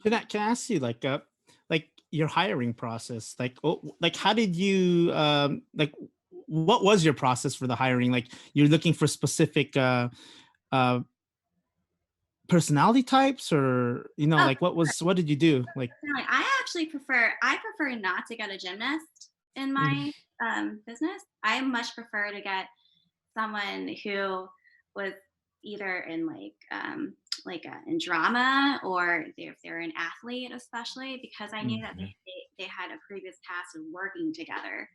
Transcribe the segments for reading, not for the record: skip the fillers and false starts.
Can I ask you like your hiring process? Like how did you like what was your process for the hiring? Like you're looking for specific uh personality types, or Oh, like what did you do? Like definitely. I prefer not to get a gymnast in Mhm. my business. I much prefer to get someone who was either in in drama, or if they're an athlete, especially because I knew that Mhm. they had a previous past of working together.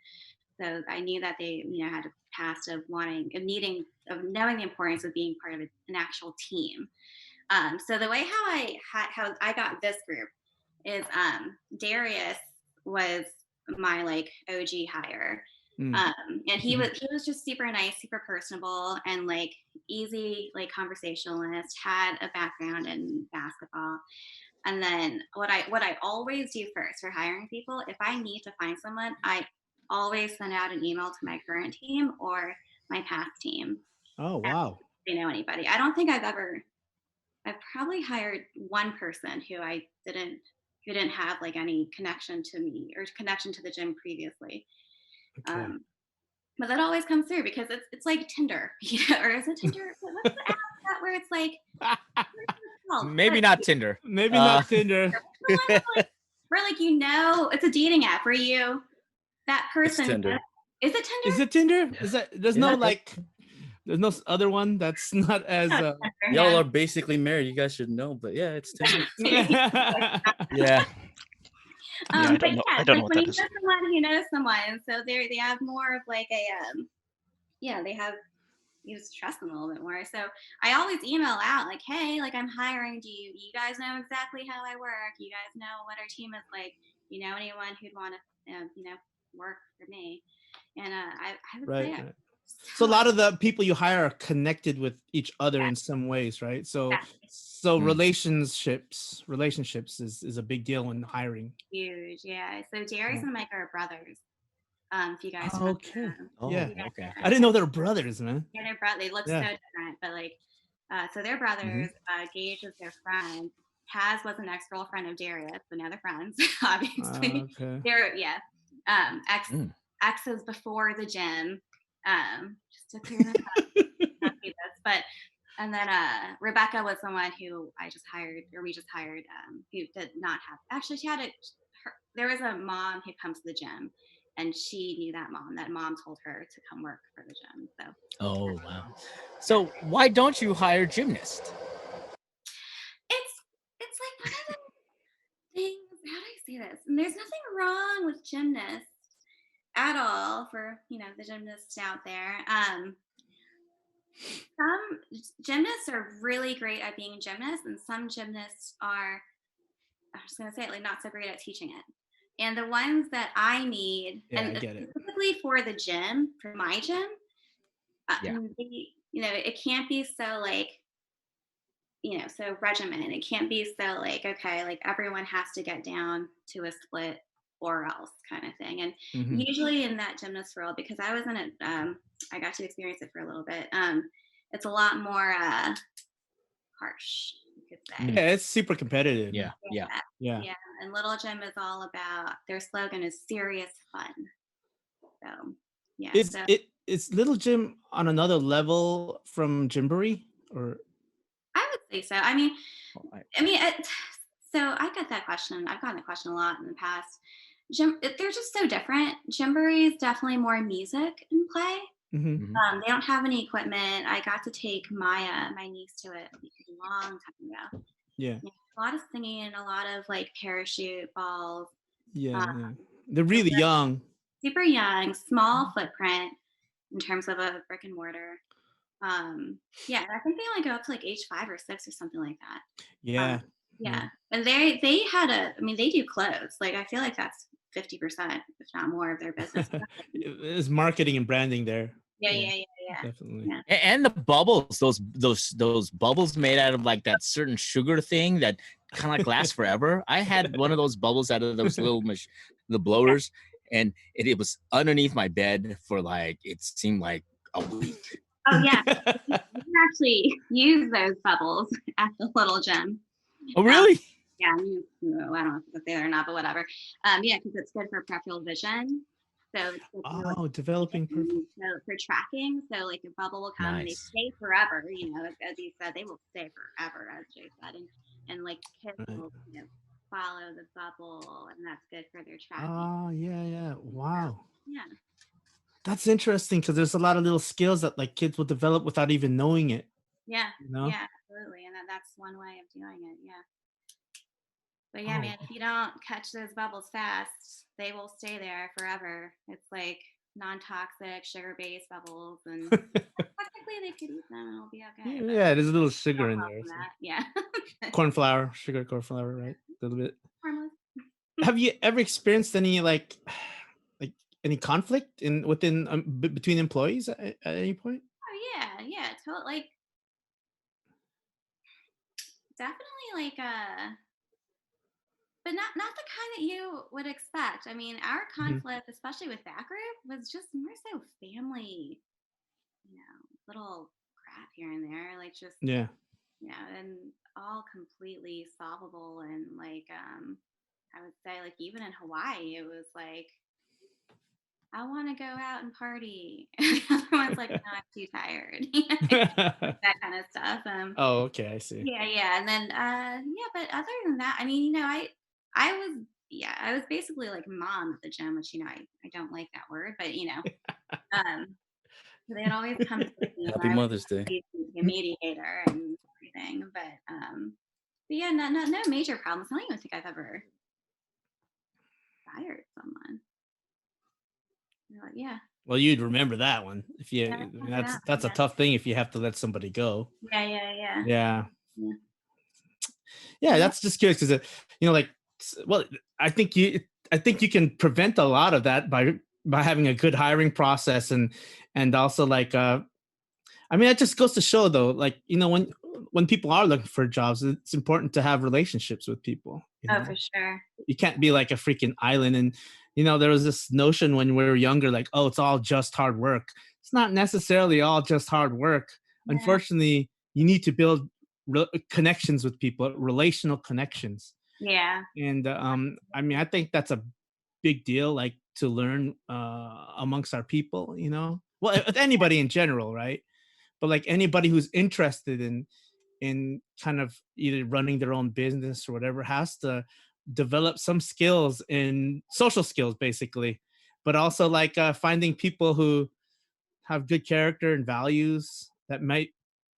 So I knew that they, had a past of of knowing the importance of being part of an actual team. So the way how I got this group is Darius was my like OG hire. Mm. And he was just super nice, super personable, and like easy like conversationalist, had a background in basketball. And then what I always do first for hiring people, if I need to find someone, I always send out an email to my current team or my past team. Oh, Ask wow. if they know anybody. I don't think I've probably hired one person who didn't have like any connection to me or connection to the gym previously. Okay. Um, but that always comes through because it's like Tinder, or is it Tinder? What's the app where it's like called? Maybe not Tinder. Maybe not Tinder. The one where like it's a dating app where that It's person Tinder. is it Is Tinder? it Tinder? Is that there's no Yeah. like there's no other one that's not as No, it's Tinder, Y'all yeah. are basically married. You guys should know, but yeah, it's Tinder. Yeah. I But don't know. yeah, I it's don't know like what when that you is. know someone who knows someone, so they have more of like a they have you just trust them a little bit more. So I always email out like, hey, like I'm hiring. Do you guys know exactly how I work? You guys know what our team is like? You know anyone who'd want to work for me? And I would say Right, I'm right. So a so lot of the people you hire are connected with each other yeah, in some ways, right? So that's so Mm. relationships is a big deal when hiring. huge. Yeah. So Darius Yeah. and Mike are brothers. If you guys Oh, remember okay. them. Oh, Yeah. Yeah, okay. I didn't know they were brothers, man. yeah, they're brothers. They look so Yeah. different, but like, so they're Hmm. brothers. Gage is their friend. Taz was an ex girlfriend of Darius, so now they're friends. Obviously, Okay. they're yeah, Mm. exes before the gym. Just to clear that up, not see this, but and then Rebecca was the one who I just hired, or we just hired, who did not have. Actually, she had there was a mom who comes to the gym, and she knew that mom. That mom told her to come work for the gym. So Oh wow. yeah, So why don't you hire gymnast? it's like one of the things. How do I say this? And there's nothing wrong with gymnasts at all for the gymnasts out there. Some gymnasts are really great at being gymnasts, and some gymnasts are, I'm just going to say it, like not so great at teaching it. And the ones that I need, Yeah, and I get it. specifically for the gym, for my gym, Yeah. it can't be so like, so regimented. It can't be so like, okay, like everyone has to get down to a split or else kind of thing. And Hmm. usually in that gymnast world, because I was in it, I got to experience it for a little bit. It's a lot more harsh, you could say. Yeah, it's super competitive. Yeah. Yeah. Yeah. Yeah, and Little Gym is all about, their slogan is serious fun. So, yeah, Is so is Little Jim on another level from Gymboree, or I would say so. I mean, Oh, so I get that question. I've gotten that question a lot in the past. They're just so different. Gymboree is definitely more music in play. Mhm. mhm. They don't have any equipment. I got to take Maya, my niece, to it a long time ago. Yeah. Yeah, a lot of singing, a lot of like parachute balls. Yeah, Uh, yeah. They're so really young. super young, small footprint in terms of a brick and mortar. Yeah, and I think they only go up to like age 5 or 6 or something like that. Yeah. Yeah. Yeah, and they had I mean, they do clothes. Like I feel like that's 50%, if not more, of their business. It's marketing and branding there. Yeah, Yeah, yeah, yeah, yeah. definitely. Yeah. And the bubbles, those bubbles made out of like that certain sugar thing that kind of like lasts forever. I had one of those bubbles out of those little the blowers, and it was underneath my bed for like it seemed like a week. Oh yeah, you can actually use those bubbles at the Little Gym. Oh really? Yeah, I don't know if it's there or not, but whatever. Yeah, because it's good for peripheral vision. So it's good for like Oh, developing purple. for tracking. So like a bubble will come and they Nice. stay forever. As you said, they will stay forever, as Jay said, and like kids Right. will follow the bubble, and that's good for their tracking. Oh, yeah. So Wow. yeah, That's interesting because there's a lot of little skills that like kids will develop without even knowing it, yeah, you know? yeah, absolutely, and that's one way of doing it. Yeah. But yeah, Oh. man, if you don't catch those bubbles fast, they will stay there forever. It's like non-toxic, sugar-based bubbles, and technically they could eat them and it'll be okay. But Yeah, there's a little don't sugar in fall there. for So. that. Yeah. Corn flour, sugar, corn flour, right? A little bit. Harmless. Have you ever experienced any like any conflict in within between employees at any point? Oh yeah. Totally. Like definitely like but not the kind that you would expect. I mean, our Hmm. conflict, especially with that group, was just more so family, little crap here and there. Like just Yeah. and all completely solvable. And like, I would say, like, even in Hawaii, it was like, I want to go out and party. And the other one's like, no, I'm too tired. That kind of stuff. Oh, okay, I see. Yeah. And then, yeah, but other than that, I mean, I was, yeah, I was basically like mom at the gym, which, I don't like that word, but, um, they'd always come to me and Happy I would Mother's Day. be a mediator and everything. But yeah, no major problems. I don't even think I've ever fired someone. Yeah. Well, you'd remember that one if you. Yeah, I mean, remember that that's one, a yeah. tough thing if you have to let somebody go. Yeah. Yeah. Yeah. Yeah, Yeah. that's just curious because like, well, I think you can prevent a lot of that by having a good hiring process and also like I mean that just goes to show though, like when people are looking for jobs, it's important to have relationships with people. Oh, for sure. You can't be like a freaking island. And there was this notion when we were younger, like, oh, it's all just hard work. It's not necessarily all just hard work. Yeah. Unfortunately, you need to build connections with people, relational connections. Yeah. And I mean, I think that's a big deal, like to learn amongst our people. Well, with anybody in general, right? But like anybody who's interested in kind of either running their own business or whatever has to develop some skills in social skills basically, but also like finding people who have good character and values that might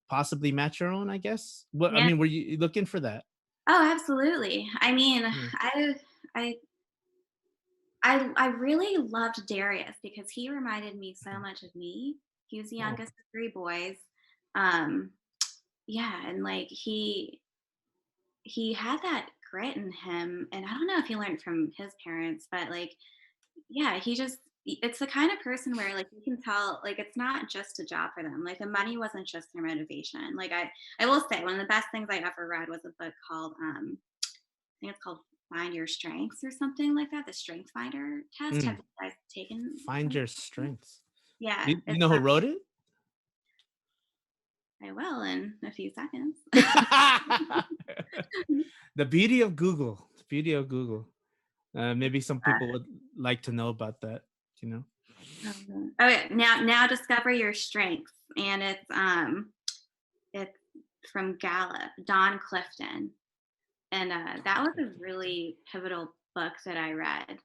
possibly match your own, I guess. I Yeah. mean, were you looking for that? Oh, absolutely. I mean, Yeah. I I really loved Darius because he reminded me so much of me. He was the Oh. youngest of three boys. Um, yeah, and like he had that grit in him, and I don't know if he learned from his parents, but like, yeah, it's the kind of person where like you can tell like it's not just a job for them. Like the money wasn't just their motivation. Like I will say one of the best things I ever read was a book called I think it's called Find Your Strengths or something like that. The Strength Finder test. Have Mm. you guys taken Find one? your strengths. Yeah, You it's know who wrote it? I will in a few seconds. The beauty of Google. The beauty of Google. Maybe some people would like to know about that. You know. Okay, now discover your strengths, and it's from Gallup, Don Clifton, and that was a really pivotal book that I read,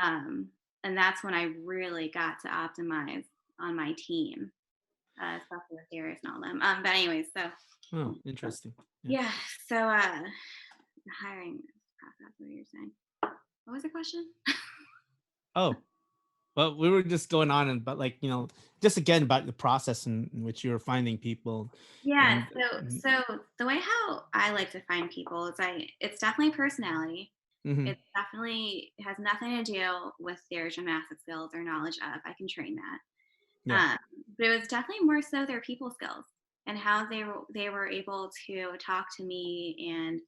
um, and that's when I really got to optimize on my team, especially with Darius and all them. But anyways, Oh, interesting. Yeah. yeah, so the hiring process. What you're saying? What was the question? Oh, well, we were just going on and but like just again about the process in which you were finding people, Yeah, and so the way how I like to find people is it's definitely personality. mhm, It definitely has nothing to do with their gymnastic skills or knowledge of. I can train that. yeah, But it was definitely more so their people skills and how they were able to talk to me and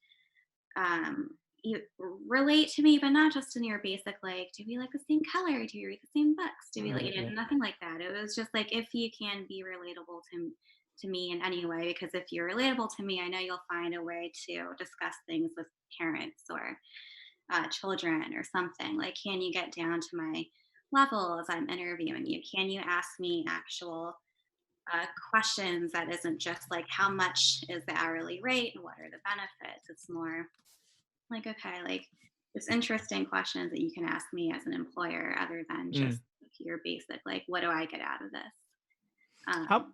you relate to me, but not just in your basic like, do we like the same color? Do you read the same books? Do we like right, right. nothing like that. It was just like if you can be relatable to me in any way, because if you're relatable to me, I know you'll find a way to discuss things with parents or children or something. Like, can you get down to my level as I'm interviewing you? Can you ask me actual questions that isn't just like, how much is the hourly rate and what are the benefits? It's more like, okay, like, it's interesting questions that you can ask me as an employer other than Mm. just your basic, like, what do I get out of this? How